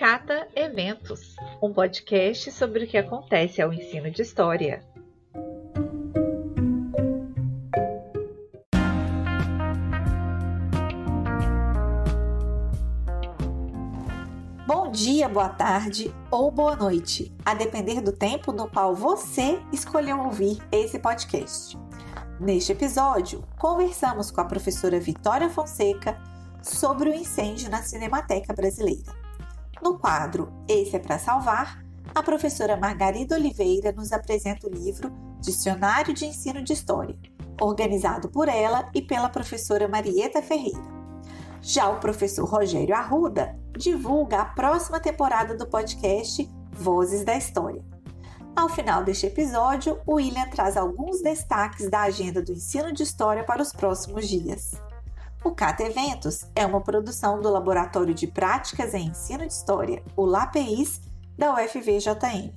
Cata Eventos, um podcast sobre o que acontece ao ensino de história. Bom dia, boa tarde ou boa noite, a depender do tempo no qual você escolheu ouvir esse podcast. Neste episódio, conversamos com a professora Vitória Fonseca sobre o incêndio na Cinemateca Brasileira. No quadro Esse é para Salvar, a professora Margarida Oliveira nos apresenta o livro Dicionário de Ensino de História, organizado por ela e pela professora Marieta Ferreira. Já o professor Rogério Arruda divulga a próxima temporada do podcast Vozes da História. Ao final deste episódio, o William traz alguns destaques da agenda do ensino de história para os próximos dias. O Cata Eventos é uma produção do Laboratório de Práticas em Ensino de História, o LAPEIS, da UFVJM.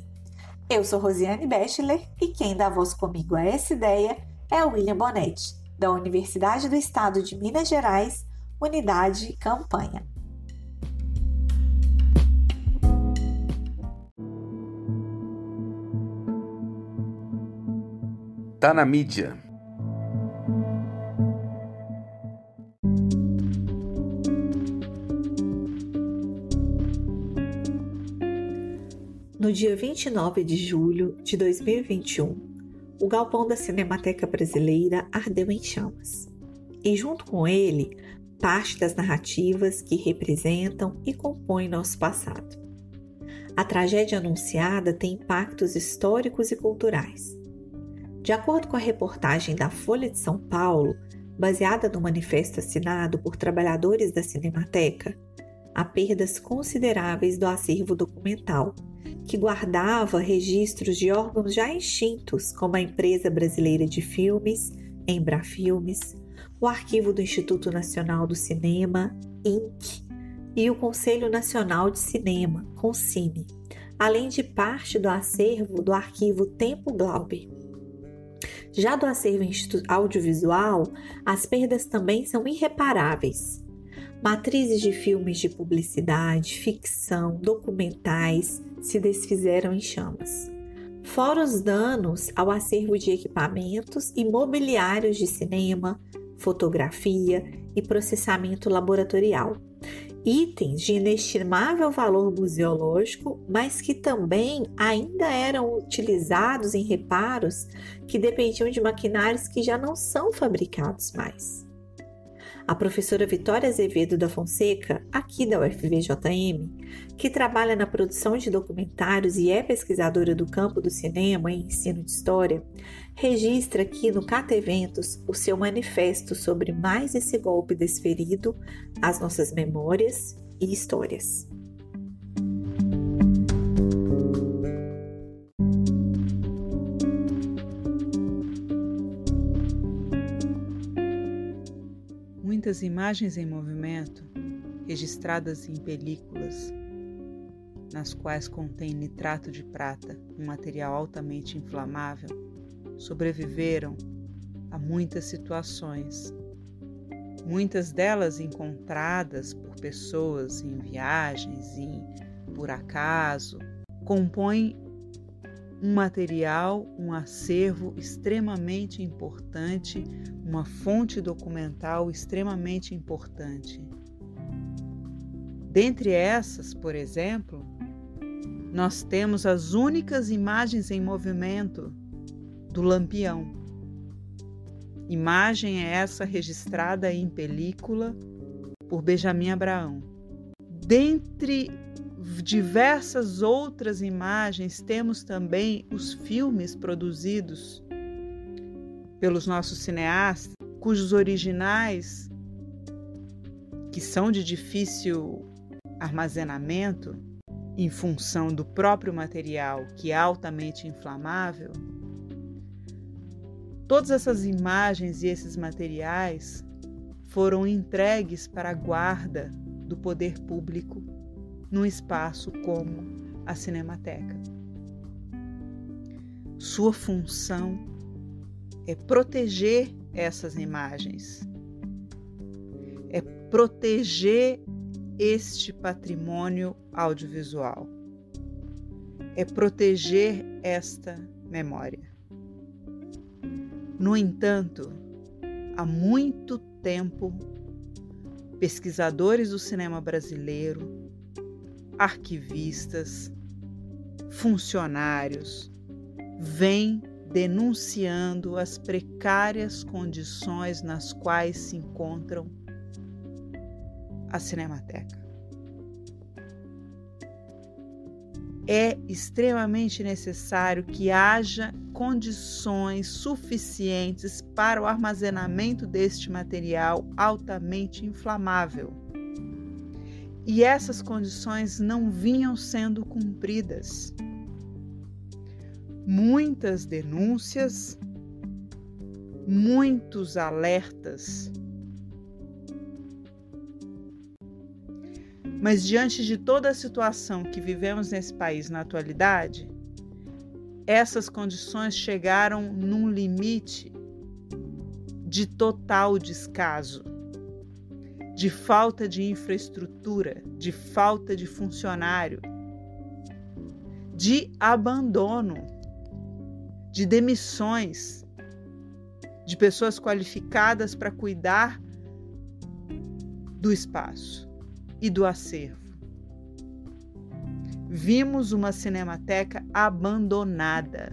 Eu sou Rosiane Bechler e quem dá voz comigo a essa ideia é o William Bonetti, da Universidade do Estado de Minas Gerais, Unidade Campanha. Tá na mídia. No dia 29 de julho de 2021, o galpão da Cinemateca Brasileira ardeu em chamas. E junto com ele, parte das narrativas que representam e compõem nosso passado. A tragédia anunciada tem impactos históricos e culturais. De acordo com a reportagem da Folha de São Paulo, baseada no manifesto assinado por trabalhadores da Cinemateca, há perdas consideráveis do acervo documental, que guardava registros de órgãos já extintos, como a Empresa Brasileira de Filmes, Embrafilmes, o Arquivo do Instituto Nacional do Cinema, INC, e o Conselho Nacional de Cinema, CONCINE, além de parte do acervo do Arquivo Tempo Glauber. Já do acervo audiovisual, as perdas também são irreparáveis. Matrizes de filmes de publicidade, ficção, documentais se desfizeram em chamas. Fora os danos ao acervo de equipamentos e mobiliários de cinema, fotografia e processamento laboratorial. Itens de inestimável valor museológico, mas que também ainda eram utilizados em reparos que dependiam de maquinários que já não são fabricados mais. A professora Vitória Azevedo da Fonseca, aqui da UFVJM, que trabalha na produção de documentários e é pesquisadora do campo do cinema e ensino de história, registra aqui no Cata Eventos o seu manifesto sobre mais esse golpe desferido às nossas memórias e histórias. Muitas imagens em movimento, registradas em películas, nas quais contém nitrato de prata, um material altamente inflamável, sobreviveram a muitas situações. Muitas delas encontradas por pessoas em viagens e por acaso, compõem um material, um acervo extremamente importante, uma fonte documental extremamente importante. Dentre essas, por exemplo, nós temos as únicas imagens em movimento do Lampião. Imagem é essa registrada em película por Benjamin Abraão. Dentre diversas outras imagens, temos também os filmes produzidos pelos nossos cineastas, cujos originais, que são de difícil armazenamento, em função do próprio material, que é altamente inflamável, todas essas imagens e esses materiais foram entregues para a guarda do poder público num espaço como a Cinemateca. Sua função é proteger essas imagens, é proteger este patrimônio audiovisual, é proteger esta memória. No entanto, há muito tempo, pesquisadores do cinema brasileiro, arquivistas, funcionários, vêm denunciando as precárias condições nas quais se encontram a Cinemateca. É extremamente necessário que haja condições suficientes para o armazenamento deste material altamente inflamável. E essas condições não vinham sendo cumpridas. Muitas denúncias, muitos alertas. Mas diante de toda a situação que vivemos nesse país na atualidade, essas condições chegaram num limite de total descaso, de falta de infraestrutura, de falta de funcionário, de abandono, de demissões de pessoas qualificadas para cuidar do espaço e do acervo. Vimos uma Cinemateca abandonada.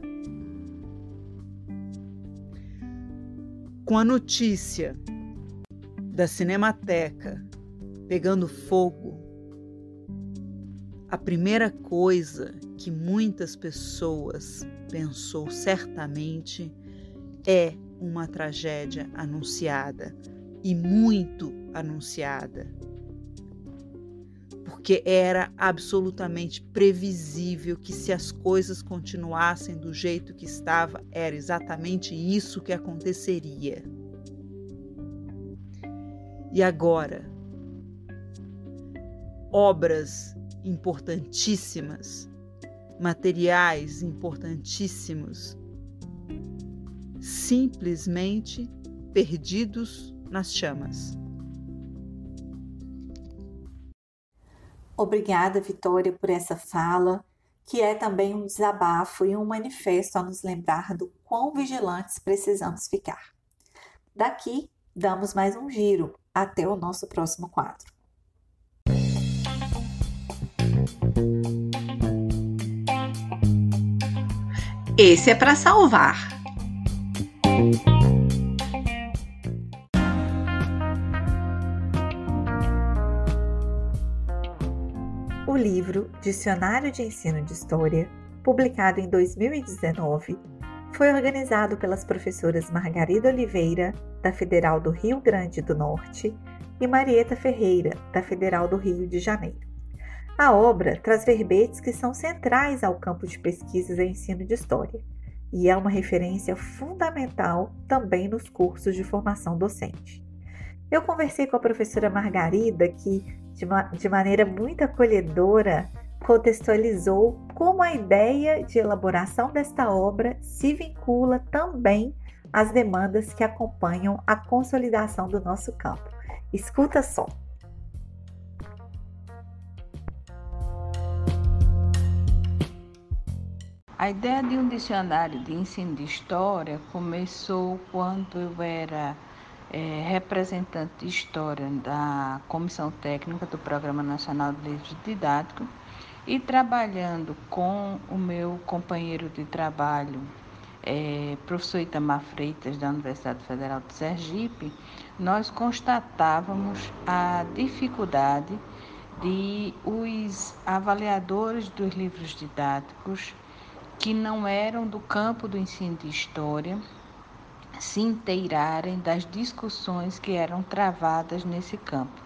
Com a notícia da Cinemateca pegando fogo, a primeira coisa que muitas pessoas pensou certamente é uma tragédia anunciada, e muito anunciada, porque era absolutamente previsível que, se as coisas continuassem do jeito que estava, era exatamente isso que aconteceria. E agora, obras importantíssimas, materiais importantíssimos, simplesmente perdidos nas chamas. Obrigada, Vitória, por essa fala, que é também um desabafo e um manifesto a nos lembrar do quão vigilantes precisamos ficar. Daqui, damos mais um giro até o nosso próximo quadro. Esse é para salvar. O livro Dicionário de Ensino de História, publicado em 2019, foi organizado pelas professoras Margarida Oliveira, da Federal do Rio Grande do Norte, e Marieta Ferreira, da Federal do Rio de Janeiro. A obra traz verbetes que são centrais ao campo de pesquisas e ensino de história, e é uma referência fundamental também nos cursos de formação docente. Eu conversei com a professora Margarida, que, de maneira muito acolhedora, contextualizou como a ideia de elaboração desta obra se vincula também às demandas que acompanham a consolidação do nosso campo. Escuta só. A ideia de um dicionário de ensino de história começou quando eu era representante de história da Comissão Técnica do Programa Nacional de Livros Didáticos e trabalhando com o meu companheiro de trabalho, professor Itamar Freitas, da Universidade Federal de Sergipe, nós constatávamos a dificuldade de os avaliadores dos livros didáticos que não eram do campo do ensino de história se inteirarem das discussões que eram travadas nesse campo.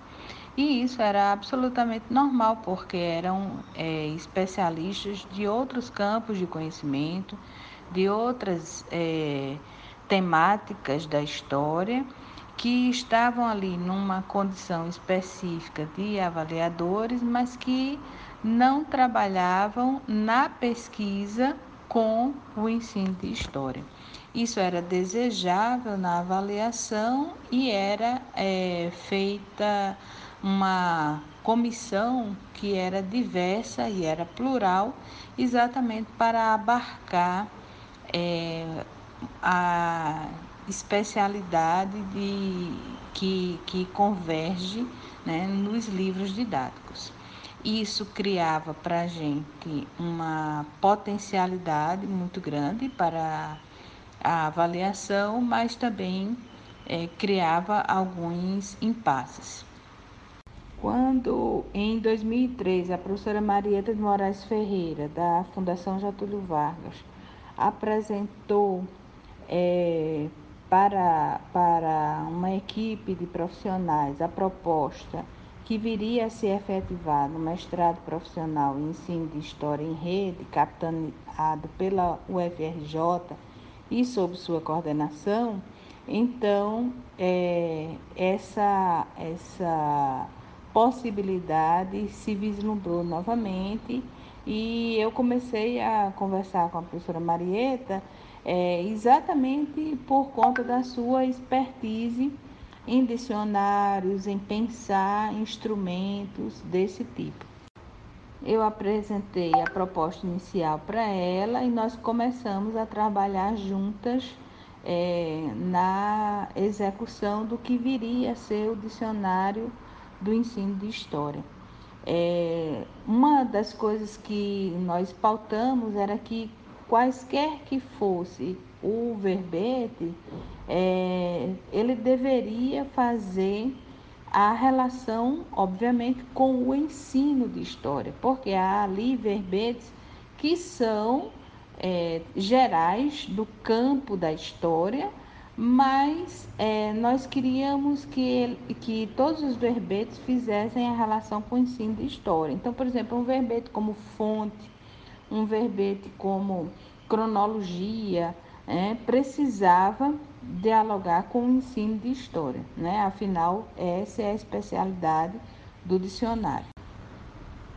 E isso era absolutamente normal, porque eram especialistas de outros campos de conhecimento, de outras temáticas da história, que estavam ali numa condição específica de avaliadores, mas que não trabalhavam na pesquisa com o ensino de história. Isso era desejável na avaliação e era feita uma comissão que era diversa e era plural, exatamente para abarcar a especialidade que converge, né, nos livros didáticos. Isso criava para a gente uma potencialidade muito grande para a avaliação, mas também criava alguns impasses. Quando, em 2003, a professora Marieta de Moraes Ferreira, da Fundação Getúlio Vargas, apresentou para uma equipe de profissionais a proposta que viria a se efetivar no mestrado profissional em ensino de História em Rede, capitaneado pela UFRJ e sob sua coordenação, então essa possibilidade se vislumbrou novamente e eu comecei a conversar com a professora Marieta exatamente por conta da sua expertise em dicionários, em pensar instrumentos desse tipo. Eu apresentei a proposta inicial para ela e nós começamos a trabalhar juntas na execução do que viria a ser o dicionário do ensino de História. Uma das coisas que nós pautamos era que quaisquer que fosse o verbete, ele deveria fazer a relação, obviamente, com o ensino de história, porque há ali verbetes que são gerais do campo da história, mas nós queríamos que todos os verbetes fizessem a relação com o ensino de história. Então, por exemplo, um verbete como fonte, um verbete como cronologia, precisava dialogar com o ensino de história, né? Afinal, essa é a especialidade do dicionário.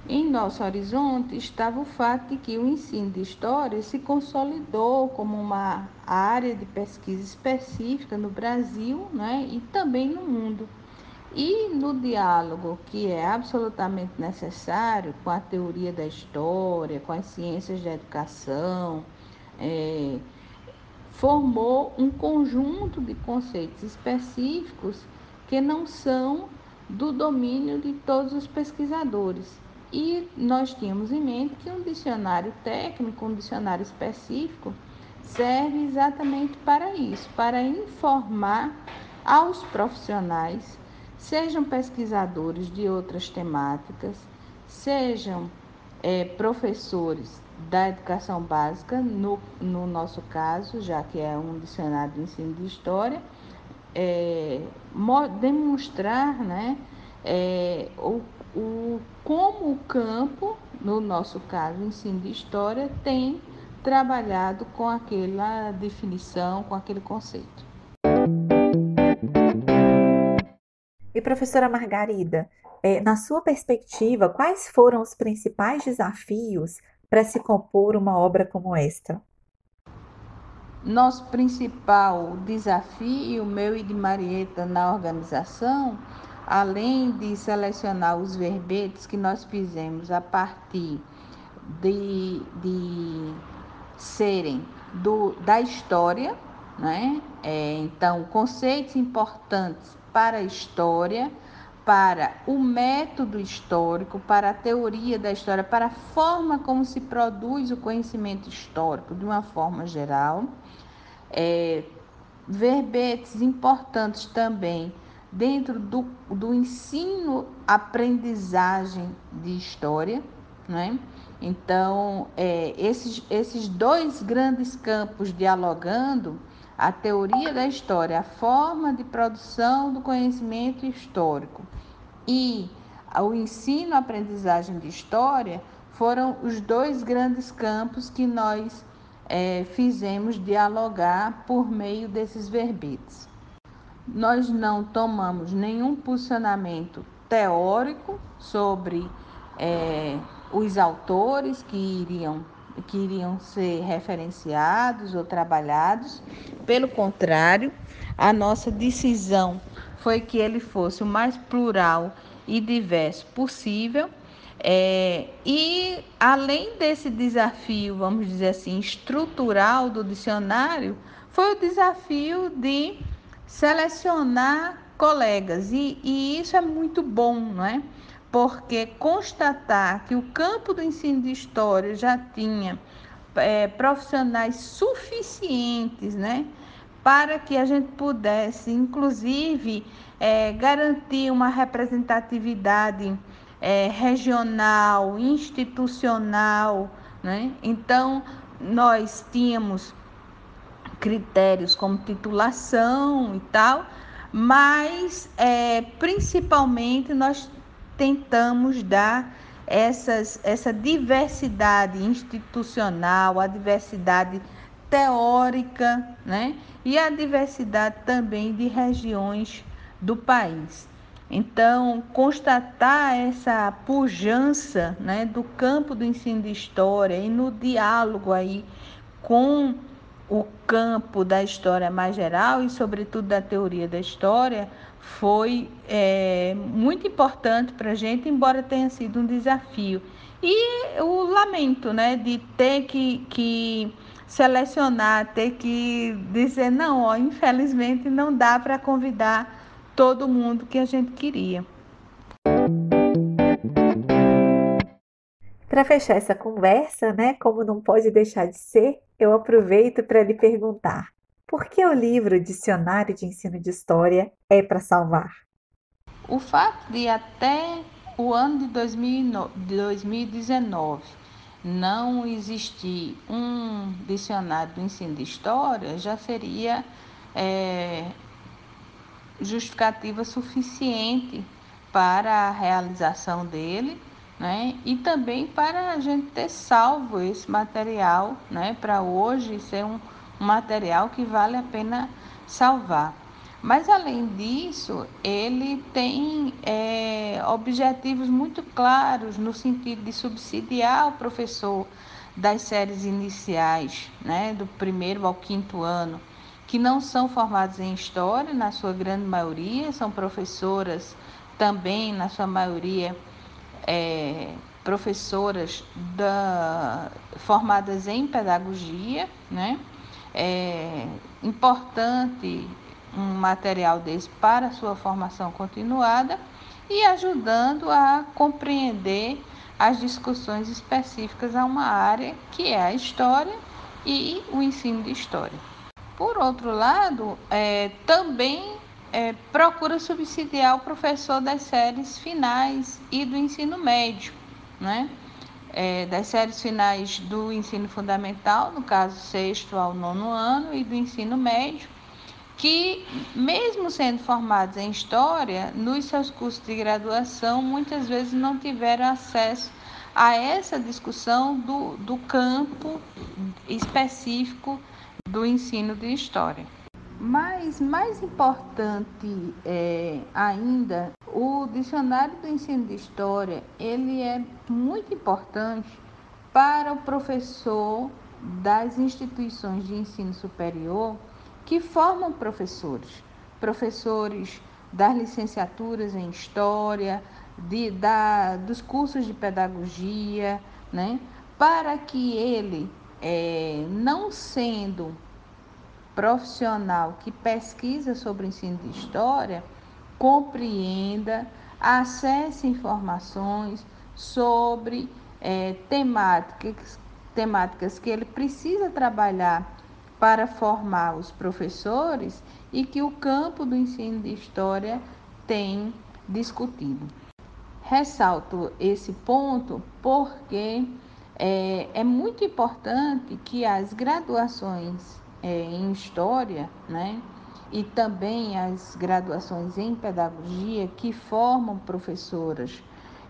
Em nosso horizonte estava o fato de que o ensino de história se consolidou como uma área de pesquisa específica no Brasil, né? E também no mundo. E no diálogo que é absolutamente necessário com a teoria da história, com as ciências da educação, formou um conjunto de conceitos específicos que não são do domínio de todos os pesquisadores. E nós tínhamos em mente que um dicionário técnico, um dicionário específico, serve exatamente para isso, para informar aos profissionais, sejam pesquisadores de outras temáticas, sejam professores da educação básica, no nosso caso, já que é um dicionário de ensino de história, demonstrar, né, como o campo, no nosso caso, o ensino de história, tem trabalhado com aquela definição, com aquele conceito. E professora Margarida, na sua perspectiva, quais foram os principais desafios para se compor uma obra como esta? Nosso principal desafio, meu e de Marieta, na organização, além de selecionar os verbetes que nós fizemos a partir de serem da história, né? Então, conceitos importantes para a história, para o método histórico, para a teoria da história, para a forma como se produz o conhecimento histórico de uma forma geral. Verbetes importantes também dentro do ensino-aprendizagem de história, né? Então, esses dois grandes campos dialogando, a teoria da história, a forma de produção do conhecimento histórico e o ensino-aprendizagem de história, foram os dois grandes campos que nós fizemos dialogar por meio desses verbetes. Nós não tomamos nenhum posicionamento teórico sobre os autores que iriam ser referenciados ou trabalhados. Pelo contrário, a nossa decisão foi que ele fosse o mais plural e diverso possível. E além desse desafio, vamos dizer assim, estrutural do dicionário, foi o desafio de selecionar colegas, e isso é muito bom, não é? Porque constatar que o campo do ensino de história já tinha profissionais suficientes, né, para que a gente pudesse, inclusive, garantir uma representatividade regional, institucional, né? Então, nós tínhamos critérios como titulação e tal, mas principalmente nós tentamos dar essa diversidade institucional, a diversidade teórica, né? E a diversidade também de regiões do país. Então, constatar essa pujança, né, do campo do ensino de história e no diálogo aí com o campo da história mais geral e, sobretudo, da teoria da história, foi muito importante para a gente, embora tenha sido um desafio. E o lamento, né, de ter que selecionar, ter que dizer, não, ó, infelizmente não dá para convidar todo mundo que a gente queria. Para fechar essa conversa, né, como não pode deixar de ser, eu aproveito para lhe perguntar: por que o livro Dicionário de Ensino de História é para salvar? O fato de até o ano de 2019 não existir um dicionário do ensino de história já seria justificativa suficiente para a realização dele, né? E também para a gente ter salvo esse material, né? Para hoje ser um material que vale a pena salvar. Mas, além disso, ele tem objetivos muito claros no sentido de subsidiar o professor das séries iniciais, né? Do 1º ao 5º ano, que não são formados em História, na sua grande maioria, são professoras também, na sua maioria, professoras formadas em Pedagogia, né? É importante um material desse para a sua formação continuada e ajudando a compreender as discussões específicas a uma área que é a História e o ensino de História. Por outro lado, também procura subsidiar o professor das séries finais e do ensino médio, né? Das séries finais do ensino fundamental, no caso 6º ao 9º ano, e do ensino médio, que, mesmo sendo formados em História, nos seus cursos de graduação, muitas vezes não tiveram acesso a essa discussão do campo específico do ensino de História. Mas, mais importante ainda, o dicionário do ensino de História, ele é muito importante para o professor das instituições de ensino superior que formam professores das licenciaturas em História, dos cursos de Pedagogia, né? Para que ele, não sendo profissional que pesquisa sobre o ensino de História, compreenda, acesse informações sobre temáticas que ele precisa trabalhar para formar os professores e que o campo do ensino de História tem discutido. Ressalto esse ponto porque é muito importante que as graduações em História, né, e também as graduações em Pedagogia, que formam professoras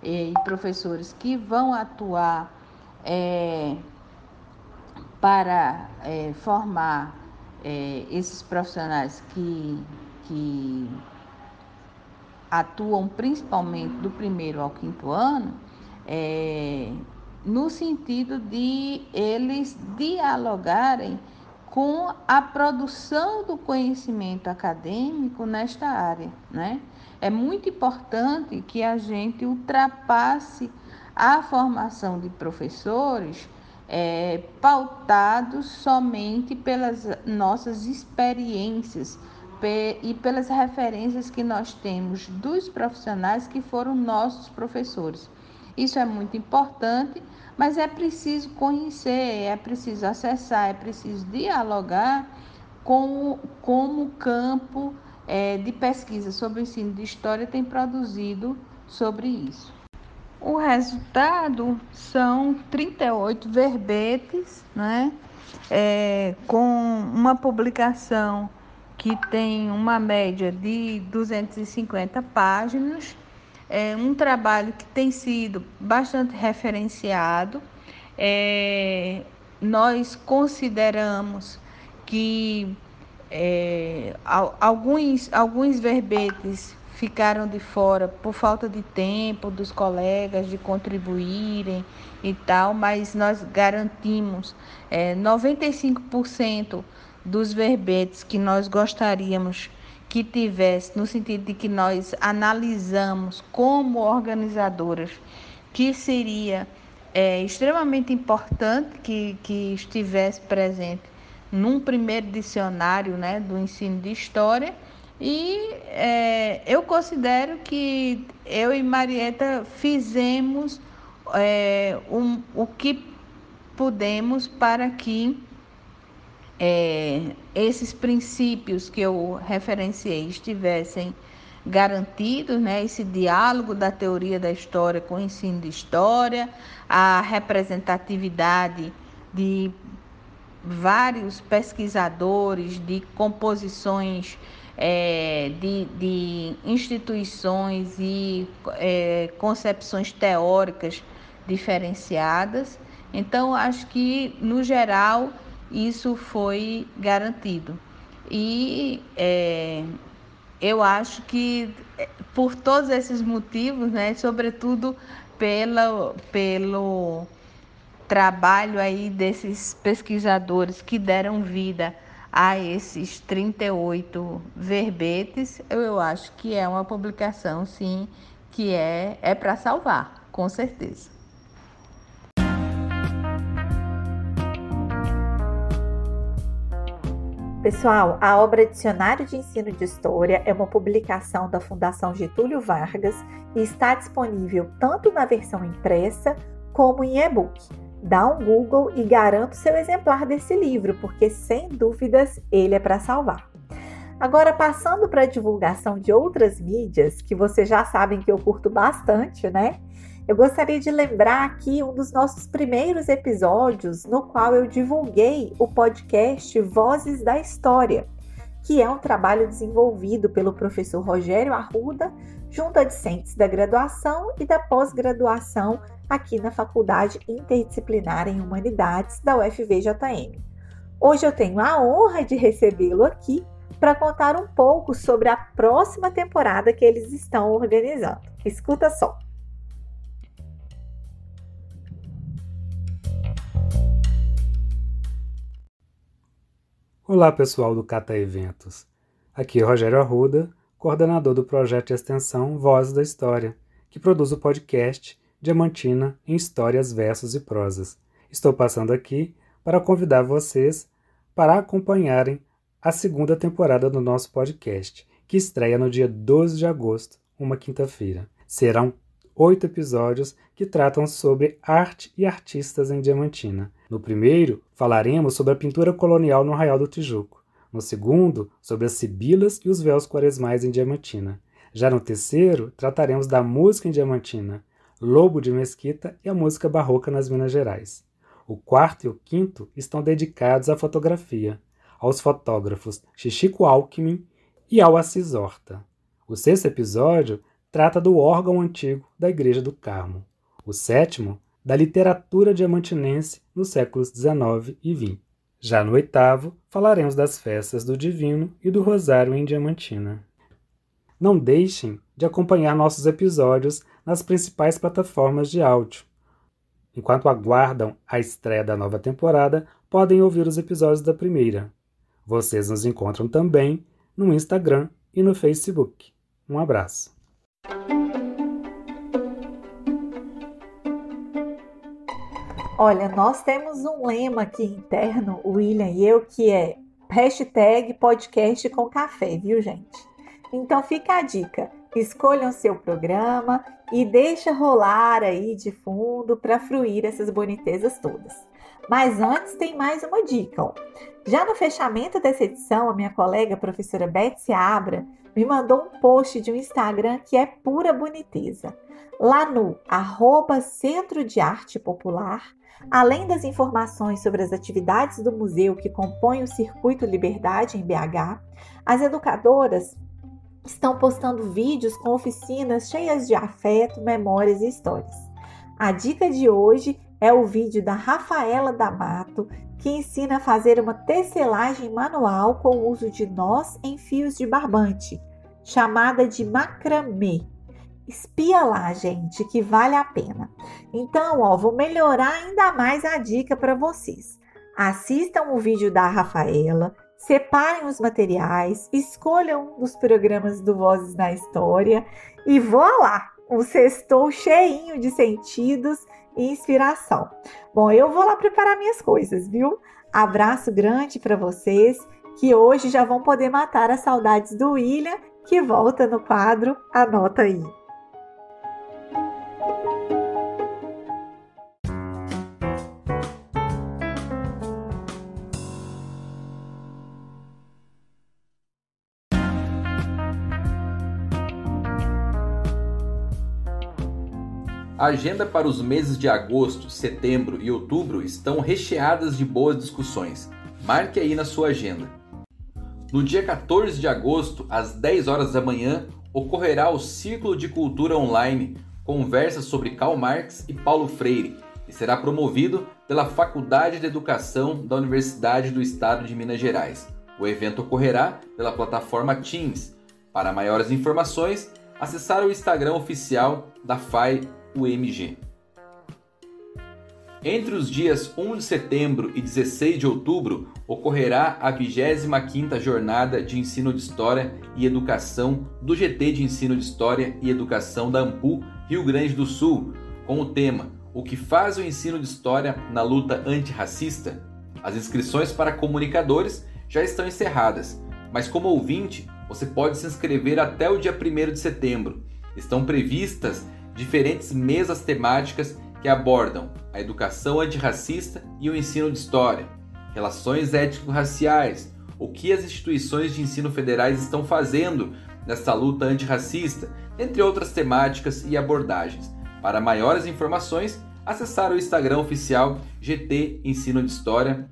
e professores que vão atuar para formar esses profissionais que atuam principalmente do 1º ao 5º ano, no sentido de eles dialogarem com a produção do conhecimento acadêmico nesta área, né? É muito importante que a gente ultrapasse a formação de professores pautados somente pelas nossas experiências e pelas referências que nós temos dos profissionais que foram nossos professores. Isso é muito importante, mas é preciso conhecer, é preciso acessar, é preciso dialogar com como o campo de pesquisa sobre o ensino de história tem produzido sobre isso. O resultado são 38 verbetes, né? Com uma publicação que tem uma média de 250 páginas, um trabalho que tem sido bastante referenciado. Nós consideramos que alguns verbetes ficaram de fora por falta de tempo dos colegas de contribuírem e tal, mas nós garantimos 95% dos verbetes que nós gostaríamos que tivesse, no sentido de que nós analisamos como organizadoras que seria extremamente importante que estivesse presente num primeiro dicionário, né, do ensino de história. E eu considero que eu e Marieta fizemos o que pudemos para que esses princípios que eu referenciei estivessem garantidos, né? Esse diálogo da teoria da história com o ensino de história, a representatividade de vários pesquisadores, de composições de instituições e concepções teóricas diferenciadas. Então, acho que, no geral, isso foi garantido. E eu acho que, por todos esses motivos, né, sobretudo pelo trabalho aí desses pesquisadores que deram vida a esses 38 verbetes, eu acho que é uma publicação, sim, que é para salvar, com certeza. Pessoal, a obra Dicionário de Ensino de História é uma publicação da Fundação Getúlio Vargas e está disponível tanto na versão impressa como em e-book. Dá um Google e garanta o seu exemplar desse livro, porque sem dúvidas ele é para salvar. Agora, passando para a divulgação de outras mídias, que vocês já sabem que eu curto bastante, né? Eu gostaria de lembrar aqui um dos nossos primeiros episódios, no qual eu divulguei o podcast Vozes da História, que é um trabalho desenvolvido pelo professor Rogério Arruda, junto a discentes da graduação e da pós-graduação aqui na Faculdade Interdisciplinar em Humanidades da UFVJM. Hoje eu tenho a honra de recebê-lo aqui para contar um pouco sobre a próxima temporada que eles estão organizando. Escuta só! Olá pessoal do Cata Eventos, aqui é Rogério Arruda, coordenador do projeto de extensão Vozes da História, que produz o podcast Diamantina em Histórias, Versos e Prosas. Estou passando aqui para convidar vocês para acompanharem a segunda temporada do nosso podcast, que estreia no dia 12 de agosto, uma quinta-feira. Serão 8 episódios que tratam sobre arte e artistas em Diamantina. No primeiro, falaremos sobre a pintura colonial no Arraial do Tijuco. No segundo, sobre as sibilas e os véus quaresmais em Diamantina. Já no terceiro, trataremos da música em Diamantina, Lobo de Mesquita e a música barroca nas Minas Gerais. O quarto e o quinto estão dedicados à fotografia, aos fotógrafos Chichico Alckmin e ao Assis Horta. O sexto episódio trata do órgão antigo da Igreja do Carmo. O sétimo, da literatura diamantinense nos séculos XIX e XX. Já no oitavo, falaremos das festas do Divino e do Rosário em Diamantina. Não deixem de acompanhar nossos episódios nas principais plataformas de áudio. Enquanto aguardam a estreia da nova temporada, podem ouvir os episódios da primeira. Vocês nos encontram também no Instagram e no Facebook. Um abraço. Olha, nós temos um lema aqui interno, o William e eu, que é hashtag podcast com café, viu, gente? Então fica a dica, escolham seu programa e deixa rolar aí de fundo para fruir essas bonitezas todas. Mas antes tem mais uma dica, ó. Já no fechamento dessa edição, a minha colega a professora Betsy Abra me mandou um post de um Instagram que é pura boniteza. Lá no @Centro de Arte Popular, além das informações sobre as atividades do museu que compõem o Circuito Liberdade em BH, as educadoras estão postando vídeos com oficinas cheias de afeto, memórias e histórias. A dica de hoje é o vídeo da Rafaela D'Amato, que ensina a fazer uma tecelagem manual com o uso de nós em fios de barbante, chamada de macramê. Espia lá, gente, que vale a pena. Então, vou melhorar ainda mais a dica para vocês. Assistam o vídeo da Rafaela, separem os materiais, escolham um dos programas do Vozes na História e voilá! Um sextou cheinho de sentidos e inspiração. Bom, eu vou lá preparar minhas coisas, viu? Abraço grande para vocês, que hoje já vão poder matar as saudades do William, que volta no quadro Anota aí. A agenda para os meses de agosto, setembro e outubro estão recheadas de boas discussões. Marque aí na sua agenda. No dia 14 de agosto, às 10 horas da manhã, ocorrerá o Círculo de Cultura Online, conversas sobre Karl Marx e Paulo Freire, e será promovido pela Faculdade de Educação da Universidade do Estado de Minas Gerais. O evento ocorrerá pela plataforma Teams. Para maiores informações, acessar o Instagram oficial da FAI-UMG. Entre os dias 1 de setembro e 16 de outubro, ocorrerá a 25ª Jornada de Ensino de História e Educação do GT de Ensino de História e Educação da AMPU, Rio Grande do Sul, com o tema O que faz o ensino de História na luta antirracista? As inscrições para comunicadores já estão encerradas, mas como ouvinte, você pode se inscrever até o dia 1º de setembro. Estão previstas diferentes mesas temáticas que abordam a educação antirracista e o ensino de história, relações étnico-raciais, o que as instituições de ensino federais estão fazendo nesta luta antirracista, entre outras temáticas e abordagens. Para maiores informações, acessar o Instagram oficial GT Ensino de História.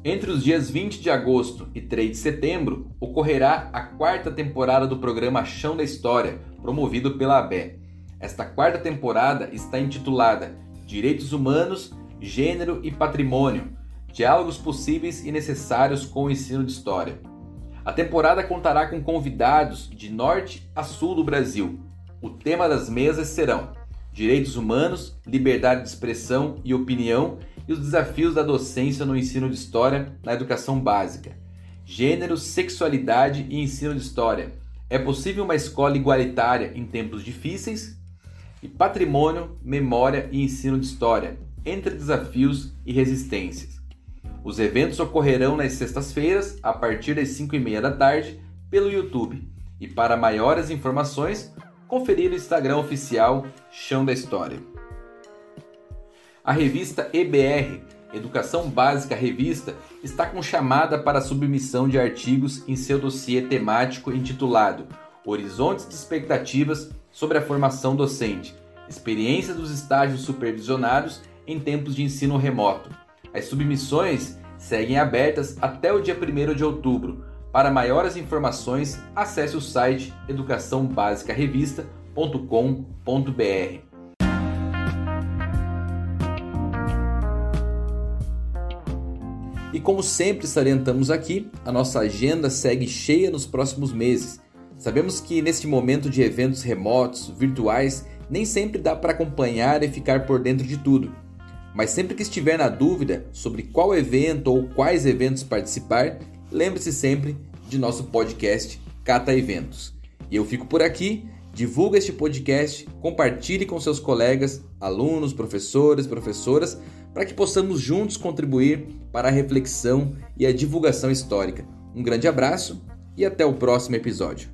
Entre os dias 20 de agosto e 3 de setembro, ocorrerá a 4ª temporada do programa Chão da História, promovido pela ABE. Esta 4ª temporada está intitulada Direitos Humanos, Gênero e Patrimônio, Diálogos Possíveis e Necessários com o Ensino de História. A temporada contará com convidados de norte a sul do Brasil. O tema das mesas serão Direitos Humanos, Liberdade de Expressão e Opinião e os desafios da docência no ensino de História na educação básica. Gênero, Sexualidade e Ensino de História. É possível uma escola igualitária em tempos difíceis? E Patrimônio, Memória e Ensino de História, entre desafios e resistências. Os eventos ocorrerão nas sextas-feiras, a partir das 5h30 da tarde, pelo YouTube. E para maiores informações, conferir o Instagram oficial Chão da História. A revista EBR, Educação Básica Revista, está com chamada para a submissão de artigos em seu dossiê temático intitulado Horizontes de Expectativas sobre a Formação Docente, Experiência dos Estágios Supervisionados em Tempos de Ensino Remoto. As submissões seguem abertas até o dia 1º de outubro. Para maiores informações, acesse o site educaçãobasicarevista.com.br. E como sempre salientamos aqui, a nossa agenda segue cheia nos próximos meses. Sabemos que neste momento de eventos remotos, virtuais, nem sempre dá para acompanhar e ficar por dentro de tudo. Mas sempre que estiver na dúvida sobre qual evento ou quais eventos participar, lembre-se sempre de nosso podcast Cata Eventos. E eu fico por aqui, divulga este podcast, compartilhe com seus colegas, alunos, professores, professoras, para que possamos juntos contribuir para a reflexão e a divulgação histórica. Um grande abraço e até o próximo episódio.